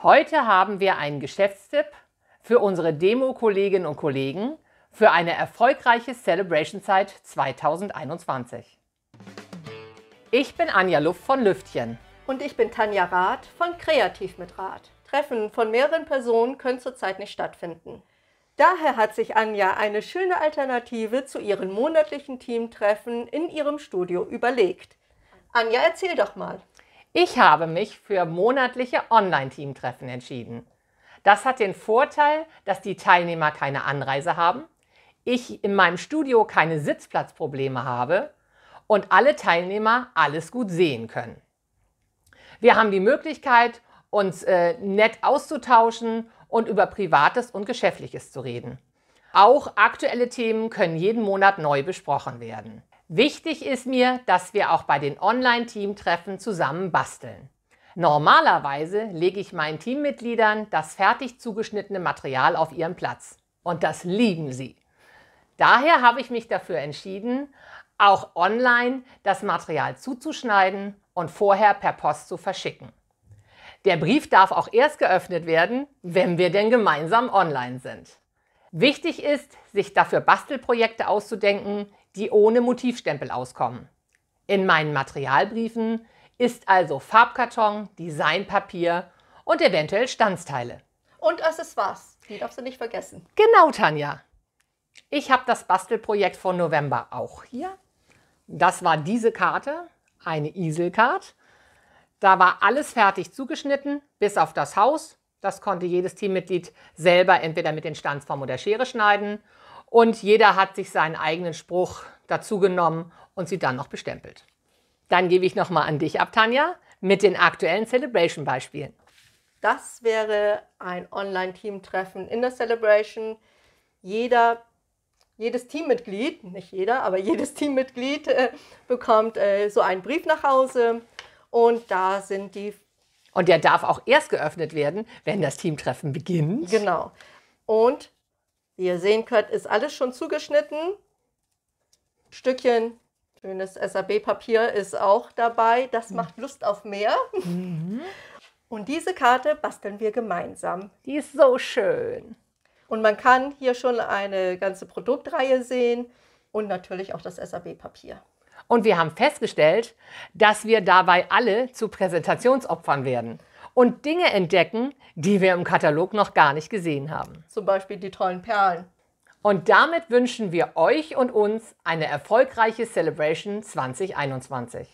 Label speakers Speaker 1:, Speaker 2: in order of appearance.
Speaker 1: Heute haben wir einen Geschäftstipp für unsere Demo-Kolleginnen und Kollegen für eine erfolgreiche Celebration-Zeit 2021. Ich bin Anja Luft von Lüftchen.
Speaker 2: Und ich bin Tanja Rath von Kreativ mit Rath. Treffen von mehreren Personen können zurzeit nicht stattfinden. Daher hat sich Anja eine schöne Alternative zu ihren monatlichen Teamtreffen in ihrem Studio überlegt. Anja, erzähl doch mal.
Speaker 1: Ich habe mich für monatliche Online-Teamtreffen entschieden. Das hat den Vorteil, dass die Teilnehmer keine Anreise haben, ich in meinem Studio keine Sitzplatzprobleme habe und alle Teilnehmer alles gut sehen können. Wir haben die Möglichkeit, uns nett auszutauschen und über Privates und Geschäftliches zu reden. Auch aktuelle Themen können jeden Monat neu besprochen werden. Wichtig ist mir, dass wir auch bei den Online-Teamtreffen zusammen basteln. Normalerweise lege ich meinen Teammitgliedern das fertig zugeschnittene Material auf ihren Platz. Und das lieben sie. Daher habe ich mich dafür entschieden, auch online das Material zuzuschneiden und vorher per Post zu verschicken. Der Brief darf auch erst geöffnet werden, wenn wir denn gemeinsam online sind. Wichtig ist, sich dafür Bastelprojekte auszudenken, die ohne Motivstempel auskommen. In meinen Materialbriefen ist also Farbkarton, Designpapier und eventuell Stanzteile.
Speaker 2: Und Accessoires, die darfst du nicht vergessen.
Speaker 1: Genau, Tanja. Ich habe das Bastelprojekt von November auch hier. Das war diese Karte, eine Easel-Card. Da war alles fertig zugeschnitten, bis auf das Haus. Das konnte jedes Teammitglied selber entweder mit den Stanzform oder Schere schneiden. Und jeder hat sich seinen eigenen Spruch dazu genommen und sie dann noch bestempelt. Dann gebe ich nochmal an dich ab, Tanja, mit den aktuellen Celebration-Beispielen.
Speaker 2: Das wäre ein Online-Teamtreffen in der Celebration. Jedes Teammitglied, nicht jeder, aber jedes Teammitglied bekommt so einen Brief nach Hause. Und da sind die...
Speaker 1: Und der darf auch erst geöffnet werden, wenn das Teamtreffen beginnt.
Speaker 2: Genau. Und wie ihr sehen könnt, ist alles schon zugeschnitten. Stückchen, schönes SAB-Papier ist auch dabei. Das macht Lust auf mehr. Und diese Karte basteln wir gemeinsam.
Speaker 1: Die ist so schön.
Speaker 2: Und man kann hier schon eine ganze Produktreihe sehen und natürlich auch das SAB-Papier.
Speaker 1: Und wir haben festgestellt, dass wir dabei alle zu Präsentationsopfern werden und Dinge entdecken, die wir im Katalog noch gar nicht gesehen haben.
Speaker 2: Zum Beispiel die tollen Perlen.
Speaker 1: Und damit wünschen wir euch und uns eine erfolgreiche Celebration 2021.